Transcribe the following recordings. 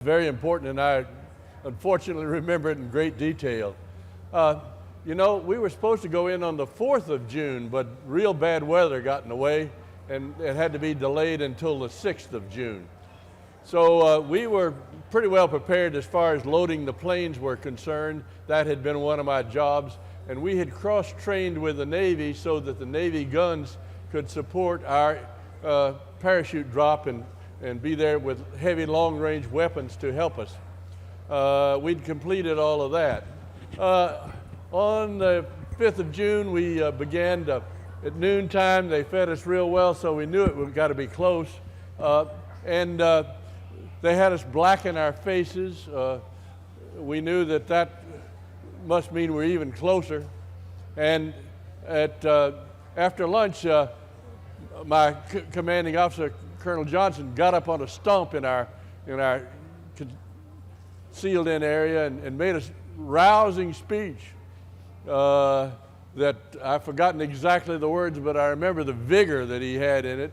Very important, and I unfortunately remember it in great detail. You know, we were supposed to go in on the 4th of June, but real bad weather got in the way, and it had to be delayed until the 6th of June. So we were pretty well prepared as far as loading the planes were concerned. That had been one of my jobs, and we had cross-trained with the Navy so that the Navy guns could support our parachute drop and be there with heavy long-range weapons to help us. We'd completed all of that. On the 5th of June, we began to, at noontime, they fed us real well, so we knew it would got to be close. They had us blacken our faces. We knew that that must mean we're even closer. And after lunch, my commanding officer, Colonel Johnson, got up on a stump in our sealed-in area and made a rousing speech that I've forgotten exactly the words, but I remember the vigor that he had in it.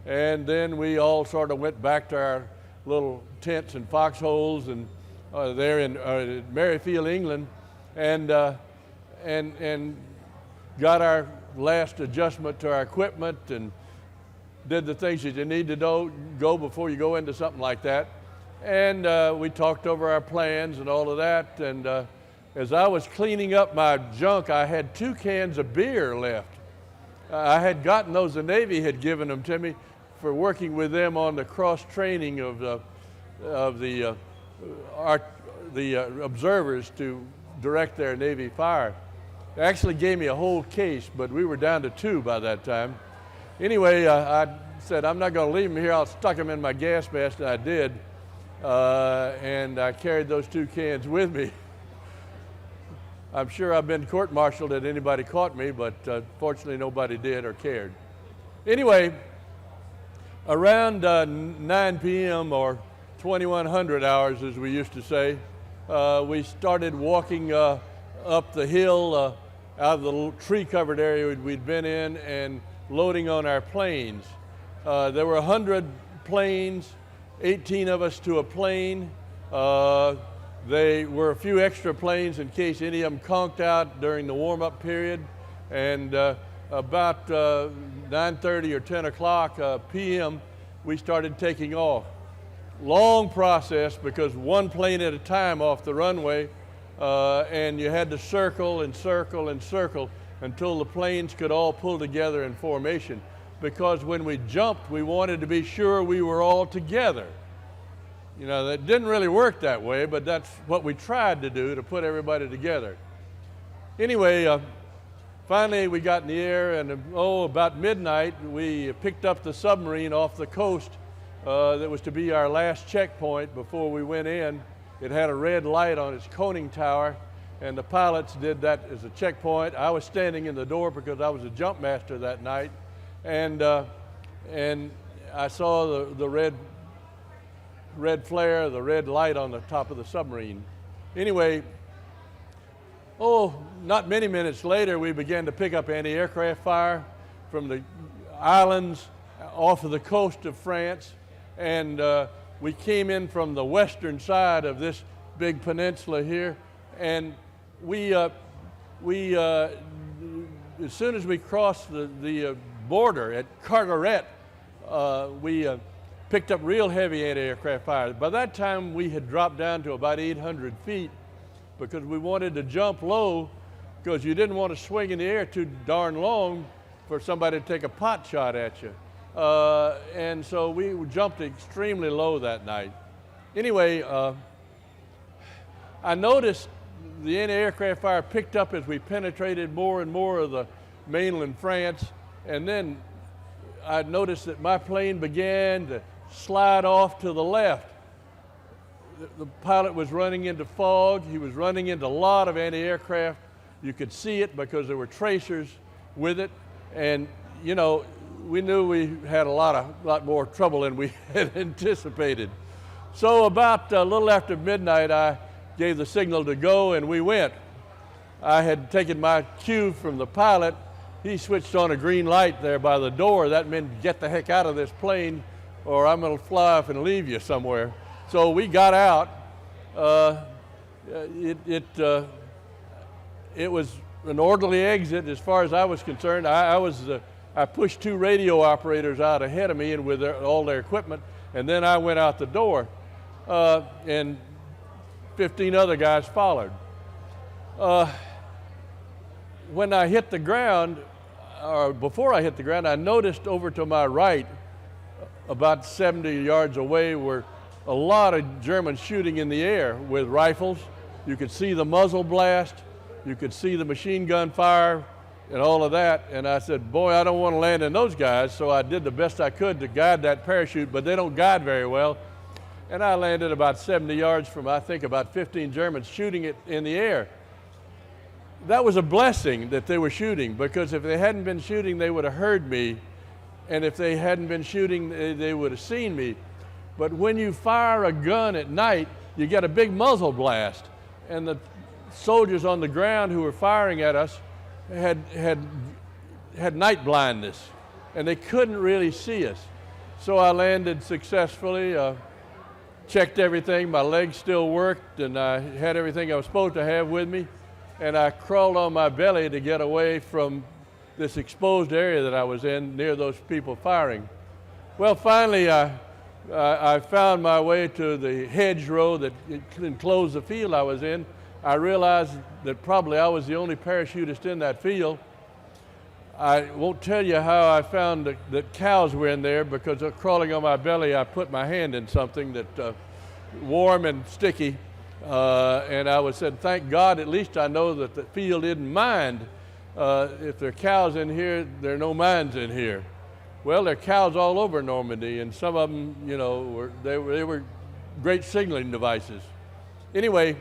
And then we all sort of went back to our little tents and foxholes and there in Merrifield, England, and got our last adjustment to our equipment and did the things that you need to go before you go into something like that. And we talked over our plans and all of that. And as I was cleaning up my junk, I had 2 cans of beer left. I had gotten those, the Navy had given them to me for working with them on the cross-training of the observers to direct their Navy fire. They actually gave me a whole case, but we were down to 2 by that time. Anyway, I said, I'm not going to leave them here. I'll stuck them in my gas mask, and I did. And I carried those 2 cans with me. I'm sure I've been court-martialed had anybody caught me, but fortunately nobody did or cared. Anyway, around 9 p.m. or 2100 hours, as we used to say, we started walking up the hill out of the little tree-covered area we'd been in and loading on our planes. There were 100 planes, 18 of us to a plane. There were a few extra planes in case any of them conked out during the warm-up period. And about 9:30 or 10 o'clock p.m., we started taking off. Long process because 1 plane at a time off the runway, and you had to circle and circle and circle until the planes could all pull together in formation. Because when we jumped, we wanted to be sure we were all together. You know, that didn't really work that way, but that's what we tried to do, to put everybody together. Anyway, finally we got in the air, and about midnight, we picked up the submarine off the coast that was to be our last checkpoint before we went in. It had a red light on its coning tower, and the pilots did that as a checkpoint. I was standing in the door because I was a jump master that night, and I saw the red flare, the red light on the top of the submarine. Anyway, not many minutes later, we began to pick up anti-aircraft fire from the islands off of the coast of France, and we came in from the western side of this big peninsula here, and we as soon as we crossed the border at Carteret, we picked up real heavy anti-aircraft fire. By that time, we had dropped down to about 800 feet because we wanted to jump low because you didn't want to swing in the air too darn long for somebody to take a pot shot at you. And so we jumped extremely low that night. Anyway, I noticed the anti-aircraft fire picked up as we penetrated more and more of the mainland France, and then I noticed that my plane began to slide off to the left. The pilot was running into fog. He was running into a lot of anti-aircraft. You could see it because there were tracers with it, and you know, we knew we had a lot more trouble than we had anticipated. So about a little after midnight, I gave the signal to go, and we went. I had taken my cue from the pilot. He switched on a green light there by the door. That meant get the heck out of this plane or I'm going to fly off and leave you somewhere. So we got out. It was an orderly exit as far as I was concerned. I pushed 2 radio operators out ahead of me and with all their equipment, and then I went out the door, and 15 other guys followed. When I hit the ground, or before I hit the ground, I noticed over to my right, about 70 yards away, were a lot of Germans shooting in the air with rifles. You could see the muzzle blast, you could see the machine gun fire and all of that, and I said, boy, I don't want to land in those guys, so I did the best I could to guide that parachute, but they don't guide very well. And I landed about 70 yards from, I think, about 15 Germans shooting it in the air. That was a blessing that they were shooting, because if they hadn't been shooting, they would have heard me, and if they hadn't been shooting, they would have seen me. But when you fire a gun at night, you get a big muzzle blast, and the soldiers on the ground who were firing at us had night blindness, and they couldn't really see us. So I landed successfully, checked everything, my legs still worked, and I had everything I was supposed to have with me, and I crawled on my belly to get away from this exposed area that I was in near those people firing. Well, finally, I found my way to the hedgerow that enclosed the field I was in. I realized that probably I was the only parachutist in that field. I won't tell you how I found that cows were in there, because crawling on my belly, I put my hand in something that warm and sticky, and I said, thank God, at least I know that the field didn't mind. If there are cows in here, there are no mines in here. Well, there are cows all over Normandy, and some of them, you know, they were great signaling devices. Anyway,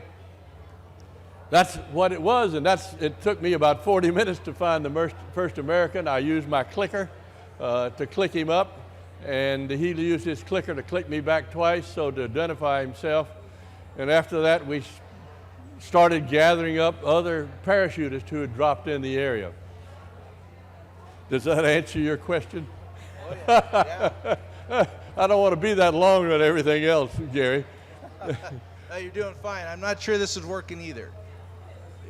that's what it was, and it took me about 40 minutes to find the first American. I used my clicker to click him up, and he used his clicker to click me back twice, so to identify himself. And after that, we started gathering up other parachutists who had dropped in the area. Does that answer your question? Oh, yeah. Yeah. I don't want to be that long on everything else, Gary. No, you're doing fine. I'm not sure this is working either.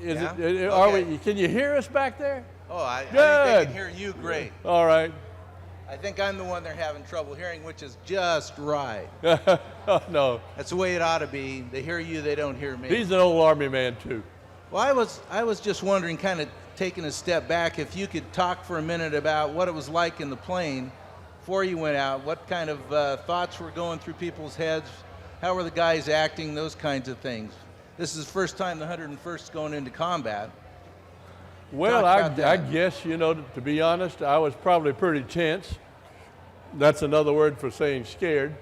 Can you hear us back there? Oh, I think Good. they can hear you great. All right. I think I'm the one they're having trouble hearing, which is just right. Oh, no. That's the way it ought to be. They hear you, they don't hear me. He's an old Army man, too. Well, I was just wondering, kind of taking a step back, if you could talk for a minute about what it was like in the plane before you went out. What kind of thoughts were going through people's heads? How were the guys acting? Those kinds of things. This is the first time the 101st is going into combat. Well, I guess, you know, to be honest, I was probably pretty tense. That's another word for saying scared.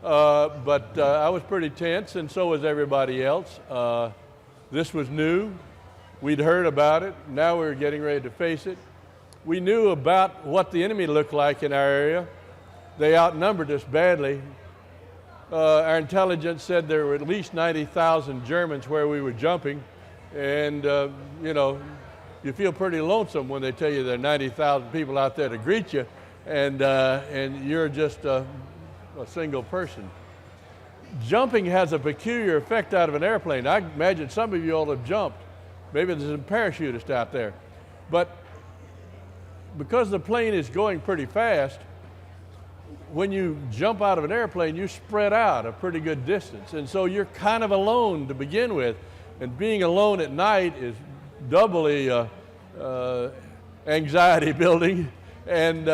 But I was pretty tense, and so was everybody else. This was new. We'd heard about it. Now we were getting ready to face it. We knew about what the enemy looked like in our area. They outnumbered us badly. Our intelligence said there were at least 90,000 Germans where we were jumping, and you know, you feel pretty lonesome when they tell you there are 90,000 people out there to greet you, and you're just a single person. Jumping has a peculiar effect out of an airplane. I imagine some of you all have jumped. Maybe there's some parachutists out there, but because the plane is going pretty fast, when you jump out of an airplane, you spread out a pretty good distance. And so you're kind of alone to begin with. And being alone at night is doubly anxiety building. And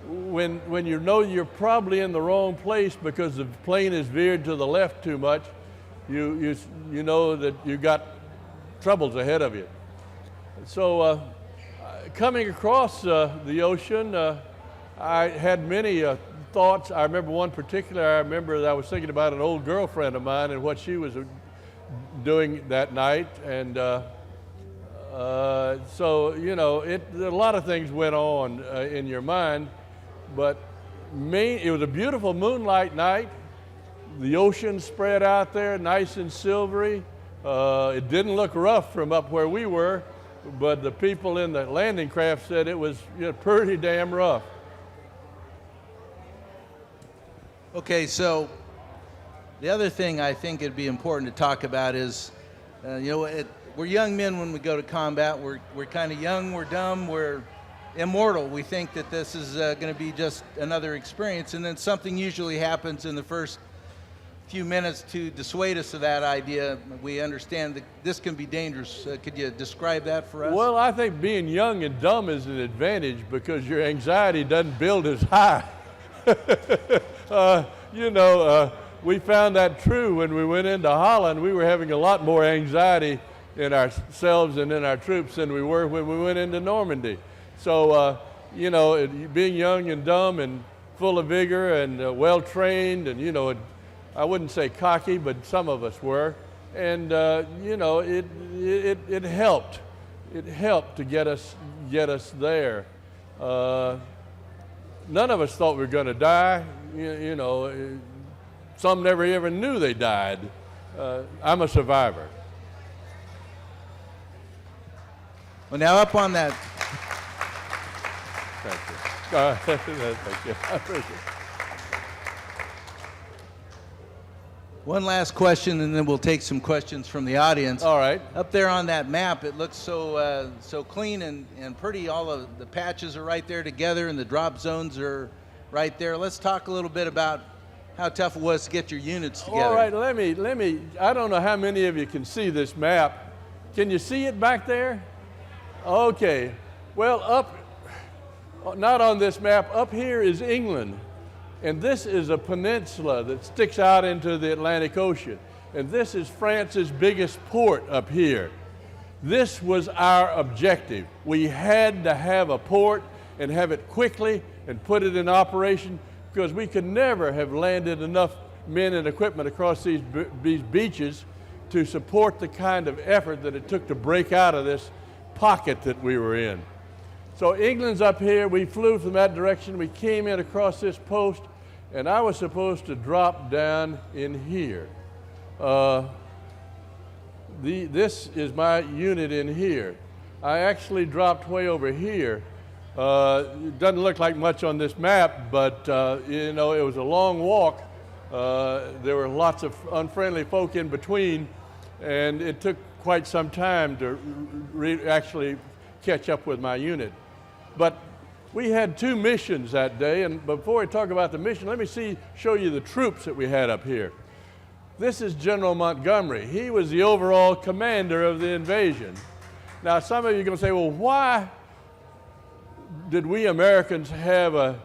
when you know you're probably in the wrong place because the plane is veered to the left too much, you know that you got troubles ahead of you. So coming across the ocean, I had many thoughts. I remember one particular. I remember that I was thinking about an old girlfriend of mine and what she was doing that night, and so you know, a lot of things went on in your mind. But it was a beautiful moonlight night. The ocean spread out there, nice and silvery. It didn't look rough from up where we were, but the people in the landing craft said it was, you know, pretty damn rough. Okay, so The other thing I think it'd be important to talk about is, we're young men when we go to combat. We're kind of young, we're dumb, we're immortal. We think that this is going to be just another experience, and then something usually happens in the first few minutes to dissuade us of that idea. We understand that this can be dangerous. Could you describe that for us? Well, I think being young and dumb is an advantage because your anxiety doesn't build as high. We found that true when we went into Holland. We were having a lot more anxiety in ourselves and in our troops than we were when we went into Normandy. So, being young and dumb and full of vigor and well-trained and, I wouldn't say cocky, but some of us were. And, it helped. It helped to get us there. None of us thought we were going to die. Some never even knew they died. I'm a survivor. Well, now up on that. Thank you. Thank you. I appreciate it. One last question, and then we'll take some questions from the audience. All right. Up there on that map, it looks so clean and pretty. All of the patches are right there together, and the drop zones are right there. Let's talk a little bit about how tough it was to get your units together. All right, let me. I don't know how many of you can see this map. Can you see it back there? Okay. Well, not on this map. Up here is England. And this is a peninsula that sticks out into the Atlantic Ocean. And this is France's biggest port up here. This was our objective. We had to have a port and have it quickly and put it in operation because we could never have landed enough men and equipment across these beaches to support the kind of effort that it took to break out of this pocket that we were in. So England's up here. We flew from that direction. We came in across this post, and I was supposed to drop down in here. This is my unit in here. I actually dropped way over here. It doesn't look like much on this map, but it was a long walk. There were lots of unfriendly folk in between, and it took quite some time to actually catch up with my unit. But we had 2 missions that day, and before I talk about the mission, let me show you the troops that we had up here. This is General Montgomery. He was the overall commander of the invasion. Now, some of you are going to say, well, why did we Americans have a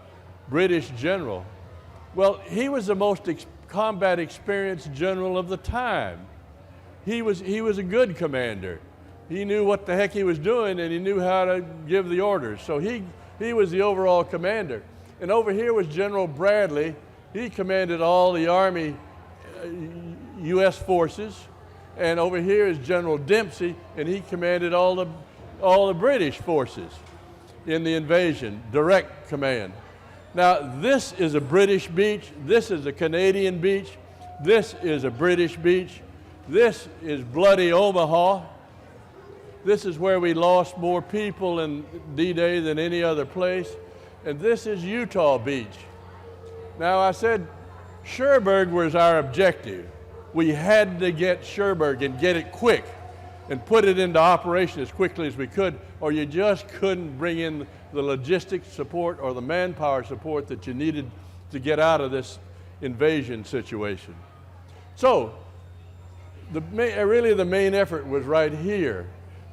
British general? Well, he was the most combat experienced general of the time. He was a good commander. He knew what the heck he was doing, and he knew how to give the orders. So he was the overall commander. And over here was General Bradley. He commanded all the Army U.S. forces. And over here is General Dempsey, and he commanded all the British forces in the invasion, direct command. Now, this is a British beach. This is a Canadian beach. This is a British beach. This is bloody Omaha. This is where we lost more people in D-Day than any other place. And this is Utah Beach. Now, I said Cherbourg was our objective. We had to get Cherbourg and get it quick and put it into operation as quickly as we could, or you just couldn't bring in the logistics support or the manpower support that you needed to get out of this invasion situation. So, really the main effort was right here.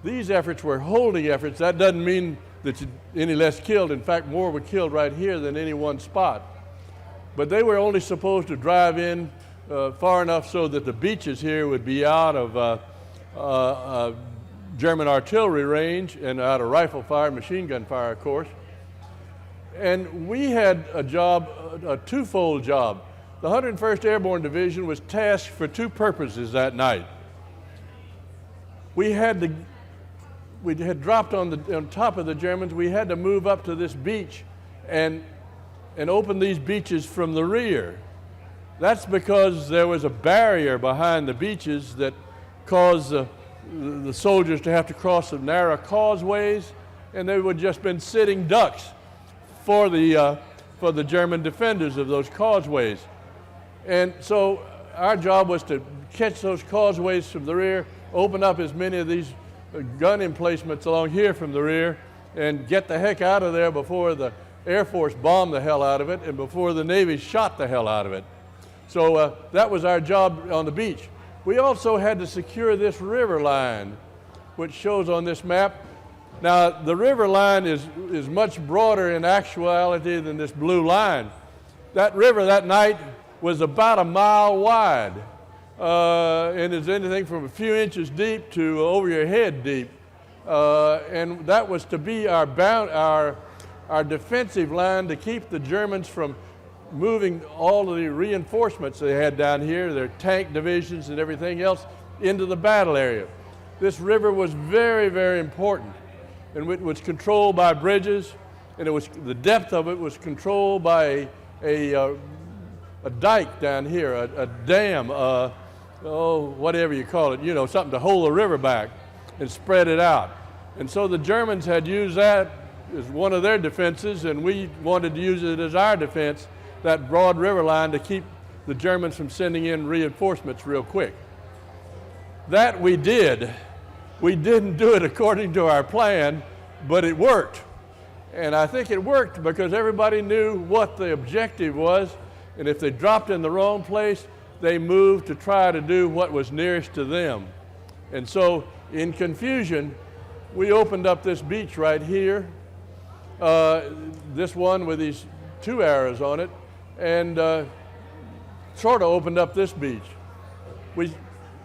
These efforts were holding efforts. That doesn't mean that any less killed. In fact, more were killed right here than any one spot. But they were only supposed to drive in far enough so that the beaches here would be out of German artillery range and out of rifle fire, machine gun fire, of course. And we had a job, a twofold job. The 101st Airborne Division was tasked for 2 purposes that night. We had dropped on top of the Germans. We had to move up to this beach and open these beaches from the rear. That's because there was a barrier behind the beaches that caused the soldiers to have to cross some narrow causeways, and they would just been sitting ducks for the German defenders of those causeways. And so our job was to catch those causeways from the rear, open up as many of these gun emplacements along here from the rear, and get the heck out of there before the Air Force bombed the hell out of it and before the Navy shot the hell out of it. So that was our job on the beach. We also had to secure this river line, which shows on this map. Now, the river line is much broader in actuality than this blue line. That river that night was about a mile wide, and is anything from a few inches deep to over your head deep. And that was to be our defensive line to keep the Germans from moving all of the reinforcements they had down here, their tank divisions and everything else, into the battle area. This river was very, very important, and it was controlled by bridges, and the depth of it was controlled by a dike down here, a dam, whatever you call it, something to hold the river back and spread it out. And so the Germans had used that as one of their defenses, and we wanted to use it as our defense, that broad river line, to keep the Germans from sending in reinforcements real quick. That we did. We didn't do it according to our plan, but it worked. And I think it worked because everybody knew what the objective was, and if they dropped in the wrong place, they moved to try to do what was nearest to them. And so, in confusion, we opened up this beach right here, this one with these 2 arrows on it, and sort of opened up this beach. We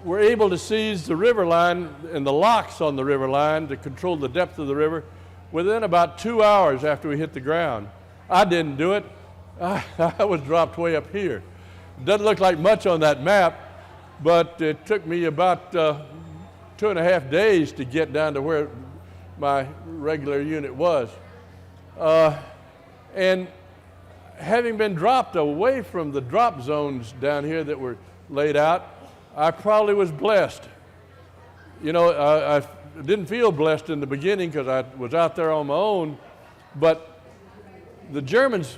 were able to seize the river line and the locks on the river line to control the depth of the river within about 2 hours after we hit the ground. I didn't do it. I was dropped way up here. It doesn't look like much on that map, but it took me about 2.5 days to get down to where my regular unit was. And having been dropped away from the drop zones down here that were laid out, I probably was blessed. I didn't feel blessed in the beginning because I was out there on my own, but the Germans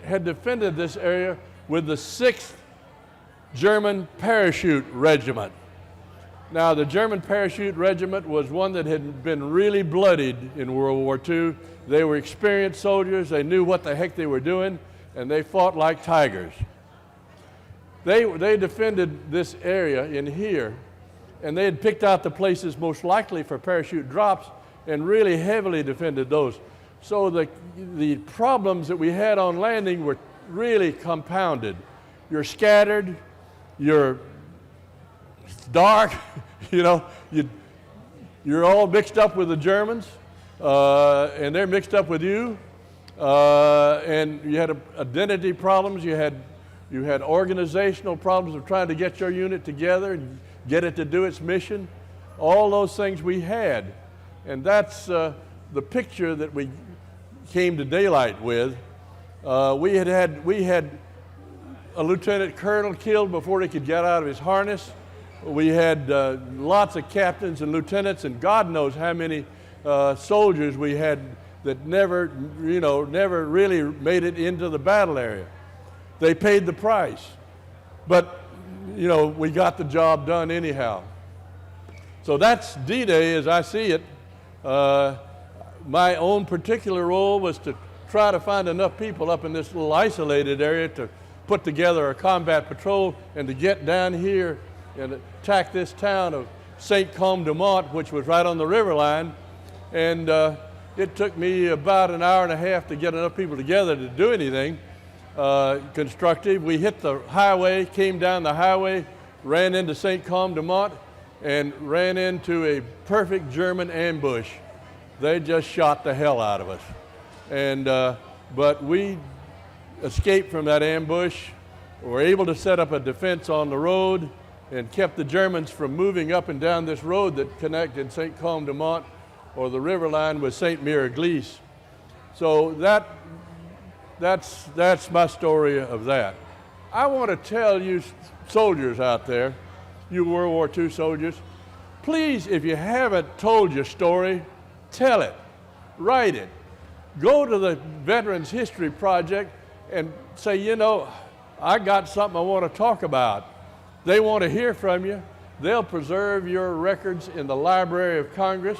had defended this area with the 6th German Parachute Regiment. Now, the German Parachute Regiment was one that had been really bloodied in World War II. They were experienced soldiers, they knew what the heck they were doing, and they fought like tigers. They defended this area in here, and they had picked out the places most likely for parachute drops and really heavily defended those. So the problems that we had on landing were really compounded. You're scattered, you're dark, you're all mixed up with the Germans, and they're mixed up with you, and you had identity problems, you had organizational problems of trying to get your unit together and get it to do its mission. All those things we had, and that's the picture that we came to daylight with. We had a lieutenant colonel killed before he could get out of his harness. We had lots of captains and lieutenants, and God knows how many soldiers we had that never really made it into the battle area. They paid the price, but we got the job done anyhow. So that's D-Day as I see it. My own particular role was to try to find enough people up in this little isolated area to put together a combat patrol and to get down here and attack this town of Saint-Côme-du-Mont, which was right on the river line. And it took me about an hour and a half to get enough people together to do anything constructive. We hit the highway, came down the highway, ran into Saint-Côme-du-Mont, and ran into a perfect German ambush. They just shot the hell out of us. And, but we escaped from that ambush, were able to set up a defense on the road, and kept the Germans from moving up and down this road that connected Saint-Côme-du-Mont or the river line with Saint-Mire-Église. So that's my story of that. I want to tell you soldiers out there, you World War II soldiers, please, if you haven't told your story, tell it, write it. Go to the Veterans History Project and say, I got something I want to talk about. They want to hear from you. They'll preserve your records in the Library of Congress,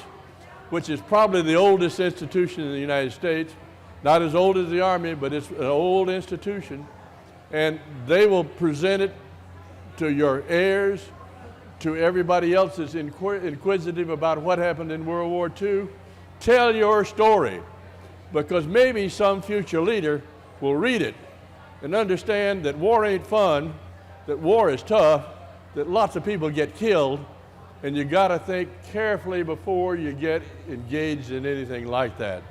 which is probably the oldest institution in the United States. Not as old as the Army, but it's an old institution. And they will present it to your heirs, to everybody else that's inquisitive about what happened in World War II. Tell your story, because maybe some future leader will read it and understand that war ain't fun, that war is tough, that lots of people get killed, and you got to think carefully before you get engaged in anything like that.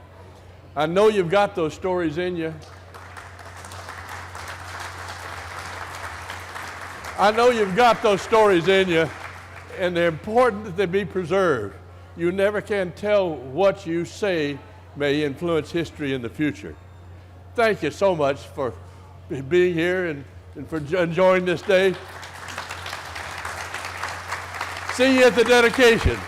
I know you've got those stories in you. I know you've got those stories in you, and they're important that they be preserved. You never can tell what you say may influence history in the future. Thank you so much for being here and for enjoying this day. See you at the dedication.